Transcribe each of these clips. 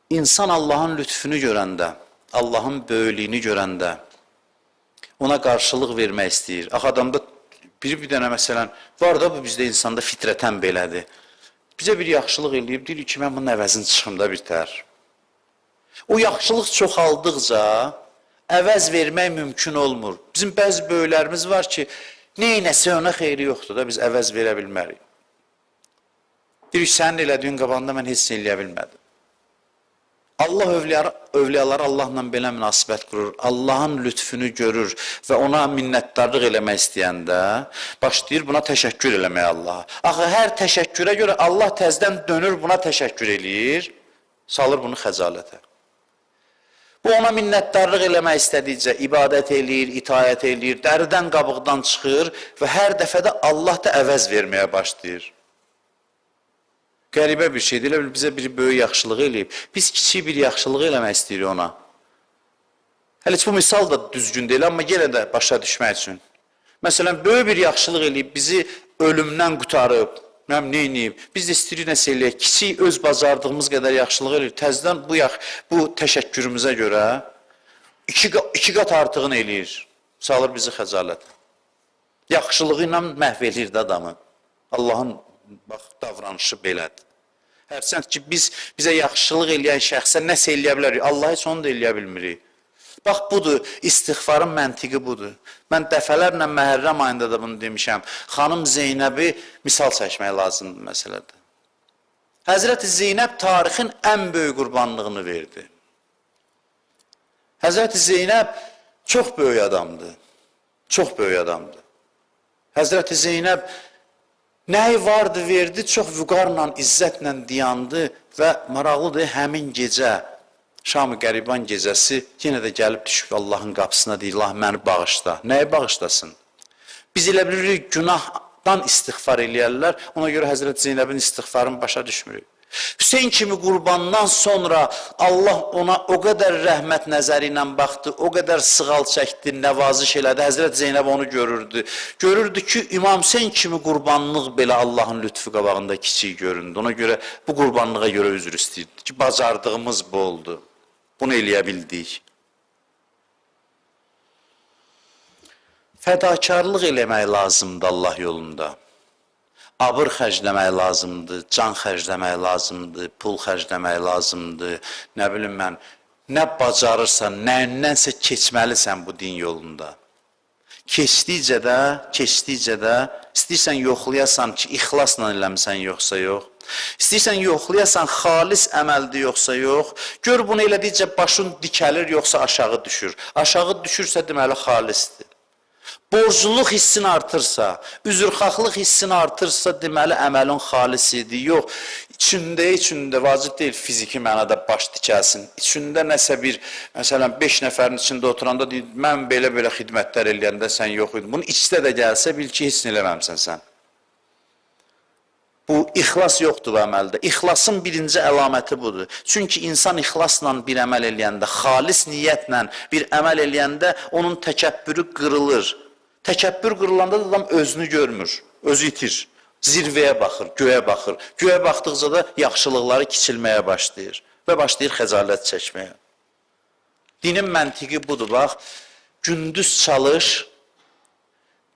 İnsan Allahın lütfünü görəndə, Allahın böyüklüyünü görəndə ona qarşılıq vermək istəyir. Adamda bir dənə məsələn, var da bu bizdə insanda fitrətən belədir. Bizə bir yaxşılıq eləyib, deyir ki, mən bunun əvəzini çıxımda bitər. O yaxşılıq çoxaldıqca əvəz vermək mümkün olmur. Bizim bəzi böyüklərimiz var ki, neynəsə ona xeyri yoxdur da biz əvəz verə bilmərik. Deyir ki, sənin elədiyin qabağında mən heç eləyə bilmədim. Allah övliyaları Allahla belə münasibət qurur, Allahın lütfünü görür və ona minnətdarlıq eləmək istəyəndə başlayır buna təşəkkür eləməyə Allaha. Axı, hər təşəkkürə görə Allah təzdən dönür buna təşəkkür eləyir, salır bunu xəcalətə. Bu ona minnətdarlıq eləmək istədikcə ibadət eləyir, itaət eləyir, dəridən qabıqdan çıxır və hər dəfədə Allah da əvəz verməyə başlayır. Qəribə bir şeydir, elə bizə bir böyük yaxşılıq eləyib. Biz kiçik bir yaxşılıq eləmək istəyirik ona. Hələ bu misal da düzgün deyil, amma yenə də başa düşmək üçün. Məsələn, böyük bir yaxşılıq eləyib, bizi ölümdən qutarıb, neyniyib, biz də istəyirik nəsə eləyək, kiçik öz bacardığımız qədər yaxşılıq eləyib, təzdən bu təşəkkürümüzə görə iki qat artığını eləyir, salır bizi xəcalətə. Yaxşılığı ilə məhv eləyir də adamı. Allahın davranışı belədir. Hərçənd ki, bizə yaxşılıq eləyən şəxsə nəsə eləyə bilərik, Allah heç onu da eləyə bilmirik. Bax, budur, istiğfarın məntiqi budur. Mən dəfələrlə Məhərrəm ayında da bunu demişəm. Xanım Zeynəbi misal çəkmək lazımdır məsələdə. Həzrəti Zeynəb tarixin ən böyük qurbanlığını verdi. Həzrəti Zeynəb çox böyük adamdır. Çox böyük adamdır. Həzrəti Zeynəb nəyi vardı, verdi, çox vüqarla, izzətlə diyandı və maraqlıdır, həmin gecə, Şam-ı Qəriban gecəsi yenə də gəlib düşüb Allahın qapısına deyir, Allah məni bağışla. Nəyi bağışlasın? Biz elə bilirik, günahdan istiğfar eləyərlər, ona görə Həzrət Zeynəbin istiğfarını başa düşmürük. Hüseyin kimi qurbandan sonra Allah ona o qədər rəhmət nəzəri ilə baxdı, o qədər sığal çəkdi, nəvaziş elədi. Həzrət Zeynəb onu görürdü. Görürdü ki, İmam Hüseyin kimi qurbanlıq belə Allahın lütfü qabağında kiçik göründü. Ona görə bu qurbanlığa görə üzr istəyirdi ki, bacardığımız bu oldu. Bunu eləyə bildik. Fədakarlıq eləmək lazımdır Allah yolunda. Abır xərcləmək lazımdır, can xərcləmək lazımdır, pul xərcləmək lazımdır, nə bilim mən, nə bacarırsan, nəyindənsə keçməlisən bu din yolunda. Keçdikcə də, istəyirsən yoxlayasan ki, ixlasla eləmirsən yoxsa yox, istəyirsən yoxlayasan xalis əməldir yoxsa yox, gör bunu elədikcə başın dikəlir yoxsa aşağı düşür. Aşağı düşürsə deməli xalisdir. Borcluluq hissini artırsa, üzrxahlıq hissini artırsa, deməli əməlin xalisidir. Yox, içində vacib deyil fiziki mənada baş dikəlsin. İçində nəsə bir, məsələn, 5 nəfərin içində oturanda deyil, mən belə-belə xidmətlər eləyəndə sən yox idin. Bunun içdə də gəlsə, bil ki, heç nə eləməmsən sən. Bu, ixlas yoxdur bu əməldə. İxlasın birinci əlaməti budur. Çünki insan ixlasla bir əməl eləyəndə, xalis niyyətlə bir əməl eləyəndə onun təkəbbürü qırılır. Təkəbbür qırılanda da adam özünü görmür, özü itir. Zirvəyə baxır, göyə baxır. Göyə baxdıqca da yaxşılıqları kiçilməyə başlayır və başlayır xəcalət çəkməyə. Dinin məntiqi budur, bax. Gündüz çalış,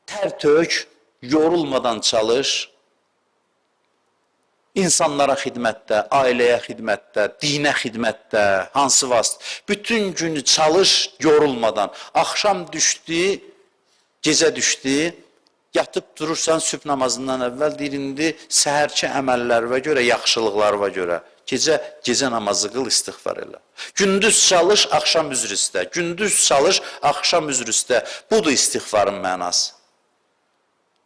tər tök, yorulmadan çalış. İnsanlara xidmətdə, ailəyə xidmətdə, dinə xidmətdə, hansı vaxt. Bütün günü çalış, yorulmadan. Axşam düşdü, gecə düşdü, yatıb durursan sübh namazından əvvəl, deyir, indi səhərki əməllərə görə, yaxşılıqlarına görə. Gecə namazı qıl, istiğfar elə. Gündüz çalış, axşam üzr istə. Gündüz çalış, axşam üzr istə. Budur istiğfarın mənası.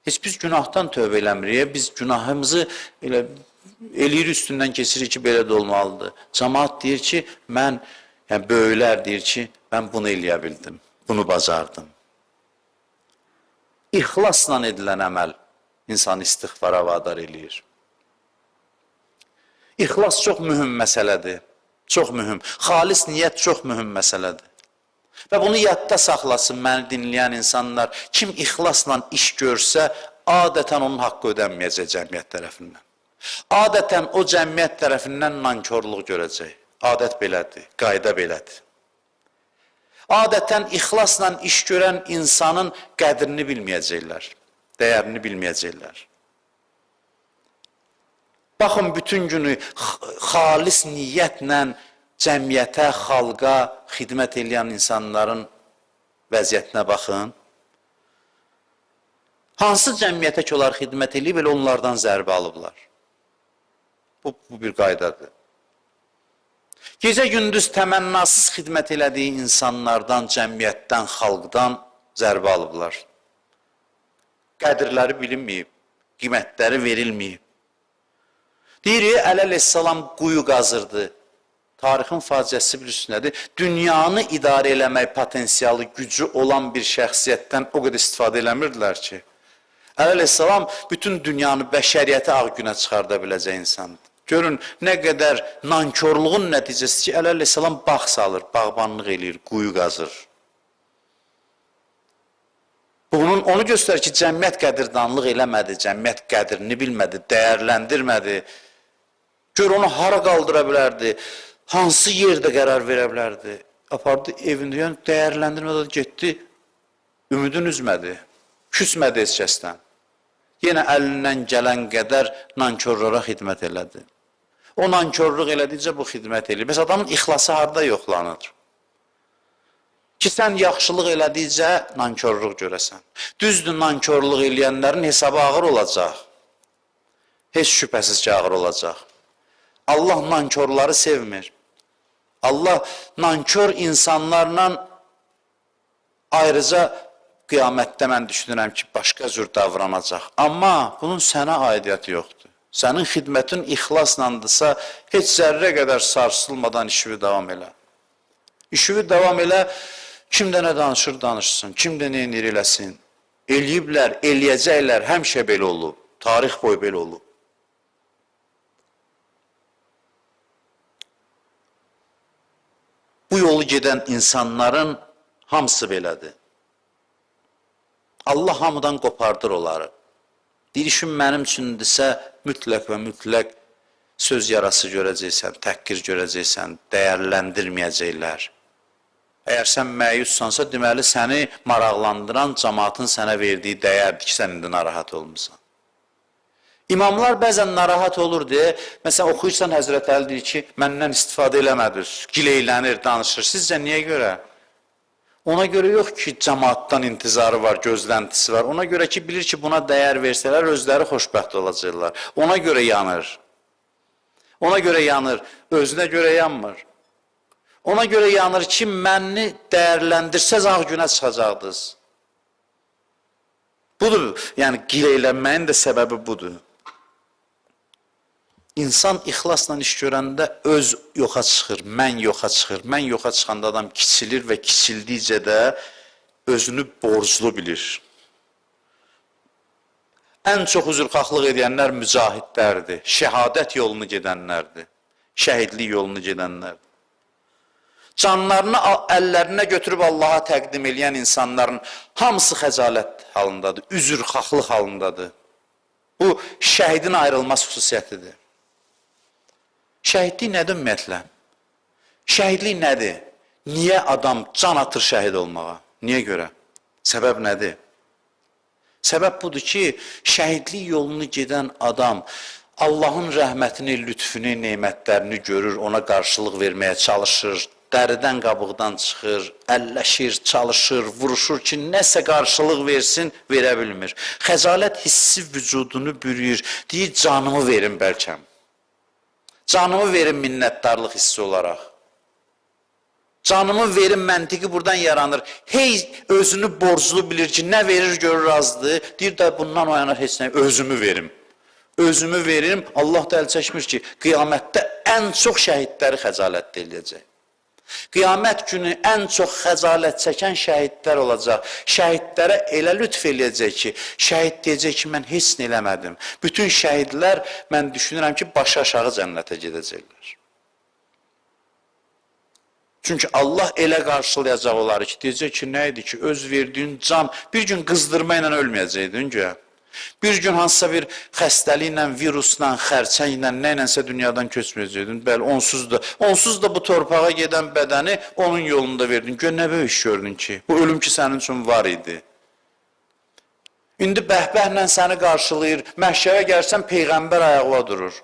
Heç biz günahdan tövbə eləmirik, biz günahımızı elə eləyir üstündən keçirik ki, belə də olmalıdır. Cəmaat deyir ki, böyüklər deyir ki, mən bunu eləyə bildim, bunu bacardım. İxlasla edilən əməl insanı istiğfara vadar eləyir. İxlas çox mühüm məsələdir, çox mühüm. Xalis niyyət çox mühüm məsələdir. Və bunu yadda saxlasın məni dinləyən insanlar. Kim ixlasla iş görsə, adətən onun haqqı ödənməyəcək cəmiyyət tərəfindən. Adətən o cəmiyyət tərəfindən nankörlük görəcək. Adət belədir, qayda belədir. Adətən ixlasla iş görən insanın qədrini bilməyəcəklər, dəyərini bilməyəcəklər. Baxın, bütün günü xalis niyyətlə cəmiyyətə, xalqa xidmət edən insanların vəziyyətinə baxın. Hansı cəmiyyətə ki, onlar xidmət edib, elə onlardan zərbə alıblar. Bu bir qaydadır. Gecə-gündüz təmənnasız xidmət elədiyi insanlardan, cəmiyyətdən, xalqdan zərbə alıblar. Qədirləri bilinməyib, qiymətləri verilməyib. Deyir, əleyhissalam quyu qazırdı. Tarixin faciəsi bir üstünədir. Dünyanı idarə eləmək potensialı, gücü olan bir şəxsiyyətdən o qədər istifadə eləmirdilər ki, əleyhissalam bütün dünyanı, bəşəriyyəti ağ günə çıxarda biləcək insandır. Görün, nə qədər nankörlüğün nəticəsi ki, əleyhissalam bağ salır, bağbanlıq eləyir, quyu qazır. Onu göstərir ki, cəmiyyət qədirdanlıq eləmədi, cəmiyyət qədrini bilmədi, dəyərləndirmədi. Gör, onu hara qaldıra bilərdi, hansı yerdə qərar verə bilərdi. Apardı evində, yəni dəyərləndirmədi, getdi, ümidin üzmədi, küsmədi heç kəsdən. Yenə əlindən gələn qədər nankörlara xidmət elədi. O nankörlük elədikcə bu xidmət edir. Bəs adamın ixlası harada yoxlanır? Ki, sən yaxşılıq elədikcə nankörlük görəsən. Düzdür, nankörlük eləyənlərin hesabı ağır olacaq. Heç şübhəsiz ki, ağır olacaq. Allah nankörləri sevmir. Allah nankör insanlarla ayrıca qiyamətdə mən düşünürəm ki, başqa cür davranacaq. Amma bunun sənə aidiyyəti yoxdur. Sənin xidmətin ixlaslandırsa, heç zərrə qədər sarsılmadan işini davam elə. İşini davam elə, kimdə nə danışır, danışsın, kimdə nə inir eləsin. Eləyiblər, eləyəcəklər, həmişə belə olub, tarix boyu belə olub. Bu yolu gedən insanların hamısı belədir. Allah hamıdan qopardır onları. Bir işin mənim üçündürsə, mütləq və mütləq söz yarası görəcəksən, təhqir görəcəksən, dəyərləndirməyəcəklər. Əgər sən məyussansa, deməli səni maraqlandıran cəmaatın sənə verdiyi dəyərdir ki, sən indi narahat olmuşsan. İmamlar bəzən narahat olur deyə, məsələn, oxuyursan Həzrət Əli deyir ki, məndən istifadə eləmədiniz, gileylənir, danışır. Sizcə niyə görə? Ona görə yox ki, cəmaatdan intizarı var, gözləntisi var. Ona görə ki, bilir ki, buna dəyər versələr, özləri xoşbəxt olacaqlar. Ona görə yanır. Ona görə yanır, özünə görə yanmır. Ona görə yanır ki, məni dəyərləndirsəz, ağ günə çıxacaqdınız. Budur, yəni gileylənməyin də səbəbi budur. İnsan ixlasla iş görəndə öz yoxa çıxır, mən yoxa çıxır. Mən yoxa çıxanda adam kiçilir və kiçildikcə də özünü borclu bilir. Ən çox üzrxahlıq edənlər mücahidlərdir, şəhadət yolunu gedənlərdir, şəhidlik yolunu gedənlərdir. Canlarını əllərinə götürüb Allaha təqdim edən insanların hamısı xəcalət halındadır, üzrxahlıq halındadır. Bu, şəhidin ayrılmaz xüsusiyyətidir. Şəhidlik nədir ümumiyyətlə? Şəhidlik nədir? Niyə adam can atır şəhid olmağa? Niyə görə? Səbəb nədir? Səbəb budur ki, şəhidlik yolunu gedən adam Allahın rəhmətini, lütfünü, neymətlərini görür, ona qarşılıq verməyə çalışır, dəridən qabıqdan çıxır, əlləşir, çalışır, vuruşur ki, nəsə qarşılıq versin, verə bilmir. Xəcalət hissi vücudunu bürüyür, deyir, canımı verin bəlkəm. Canımı verin minnətdarlıq hissi olaraq. Canımı verin məntiqi buradan yaranır. Hey özünü borclu bilir ki, nə verir görür azdır. Deyir də bundan oyanar heç nə, özümü verim. Özümü veririm, Allah da əl çəkmir ki, qiyamətdə ən çox şəhidləri xəcalətdə eləyəcək. Qiyamət günü ən çox xəcalət çəkən şəhidlər olacaq. Şəhidlərə elə lütf eləyəcək ki, şəhid deyəcək ki, mən heç nə eləmədim. Bütün şəhidlər, mən düşünürəm ki, başı aşağı cənnətə gedəcəklər. Çünki Allah elə qarşılayacaq onları ki, deyəcək ki, nə idi ki, öz verdiyin can bir gün qızdırma ilə ölməyəcəkdin göyə. Bir gün hansısa bir xəstəliklə, virusla, xərçənglə, nəyləsə dünyadan köçməyəcəkdin. Bəli, onsuz da bu torpağa gedən bədəni onun yolunda verdin. Gör, nə böyük iş gördün ki, bu ölüm ki sənin üçün var idi. İndi bəhbəhlə səni qarşılayır, məhşərə gəlsən Peyğəmbər ayaqla durur.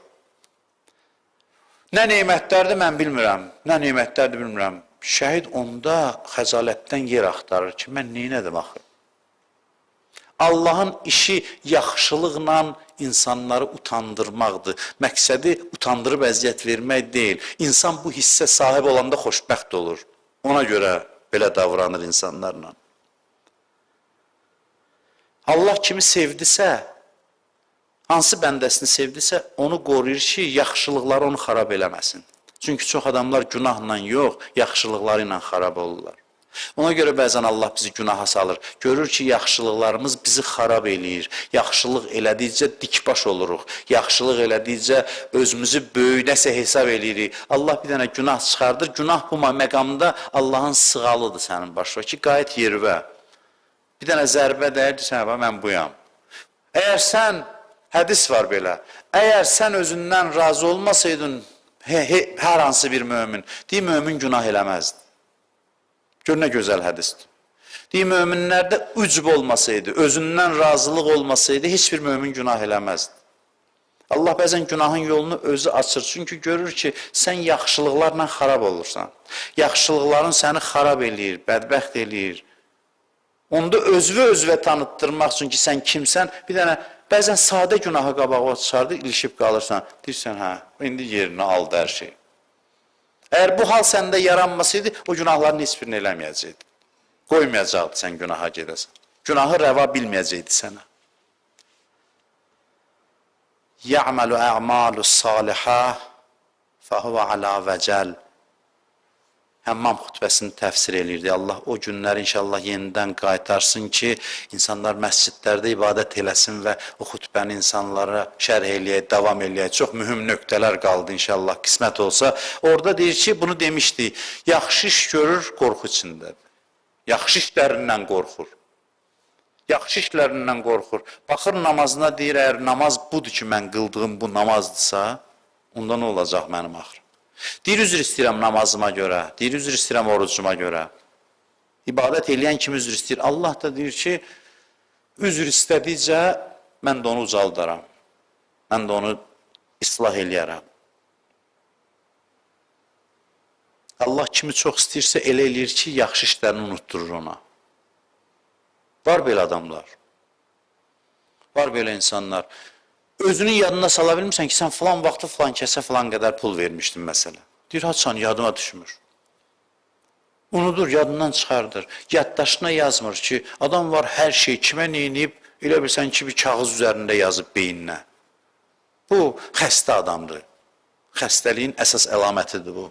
Nə neymətlərdir mən bilmirəm, nə neymətlərdir bilmirəm. Şəhid onda xəcalətdən yer axtarır ki, mən neynədim axı? Allahın işi yaxşılıqla insanları utandırmaqdır. Məqsədi utandırıb əziyyət vermək deyil. İnsan bu hissə sahib olanda xoşbəxt olur. Ona görə belə davranır insanlarla. Allah kimi sevdisə, hansı bəndəsini sevdisə, onu qoruyur ki, yaxşılıqları onu xarab eləməsin. Çünki çox adamlar günahla yox, yaxşılıqları ilə xarab olurlar. Ona görə bəzən Allah bizi günaha salır. Görür ki, yaxşılıqlarımız bizi xarab eləyir. Yaxşılıq elədikcə dikbaş oluruq. Yaxşılıq elədikcə özümüzü böyük nəsə hesab eləyirik. Allah bir dənə günah çıxardır. Günah bu məqamda Allahın sığalıdır sənin başına ki, qayıt yerivə. Bir dənə zərbə dəyir, sən, mən buyam. Əgər sən, hədis var belə, əgər sən özündən razı olmasaydın, hər hansı bir mömin, deyim, mömin günah eləməzdi. Gör, nə gözəl hədisdir. Deyim, möminlərdə ücb olmasaydı, özündən razılıq olmasaydı, heç bir mömin günah eləməzdi. Allah bəzən günahın yolunu özü açır, çünki görür ki, sən yaxşılıqlarla xarab olursan. Yaxşılıqların səni xarab eləyir, bədbəxt eləyir. Onda özvə tanıtdırmaq üçün ki, sən kimsən, bir dənə, bəzən sadə günaha qabağa çıxardı, ilişib qalırsan. Deyirsən, hə, indi yerinə aldı hər şey. Əgər bu hal səndə yaranmasaydı, o günahların heç birini eləməyəcəkdi. Qoymayacaqdı sən günaha gedəsən. Günahı rəva bilməyəcəkdi sənə. Ya'malu a'malu salihah fəhuvə alə vəcəl. Həmmam xütbəsini təfsir eləyirdi. Allah o günləri inşallah yenidən qaytarsın ki, insanlar məscidlərdə ibadət eləsin və o xütbəni insanlara şərh eləyək, davam eləyək. Çox mühüm nöqtələr qaldı inşallah, qismət olsa. Orada deyir ki, bunu demişdik, yaxşı iş görür, qorxu içindədir. Yaxşı işlərindən qorxur. Yaxşı işlərindən qorxur. Baxır namazına deyir, əgər namaz budur ki, mən qıldığım bu namazdırsa, onda nə olacaq mənim axırım? Deyir, üzr istəyirəm namazıma görə, deyir, üzr istəyirəm orucuma görə. İbadət eləyən kimi üzr istəyir. Allah da deyir ki, üzr istədikcə mən də onu ucaldaram. Mən də onu islah eləyərəm. Allah kimi çox istəyirsə elə eləyir ki, yaxşı işlərini unutturur ona. Var belə adamlar. Var belə insanlar. Özünün yadına sala bilmirsən ki, sən filan vaxtı filan kəsə filan qədər pul vermişdin məsələ. Deyir, haçan yadıma düşmür. Unudur, yadından çıxardır. Yaddaşına yazmır ki, adam var hər şey kimə neyinib, elə bilsən ki, bir kağız üzərində yazıb beyninə. Bu, xəstə adamdır. Xəstəliyin əsas əlamətidir bu.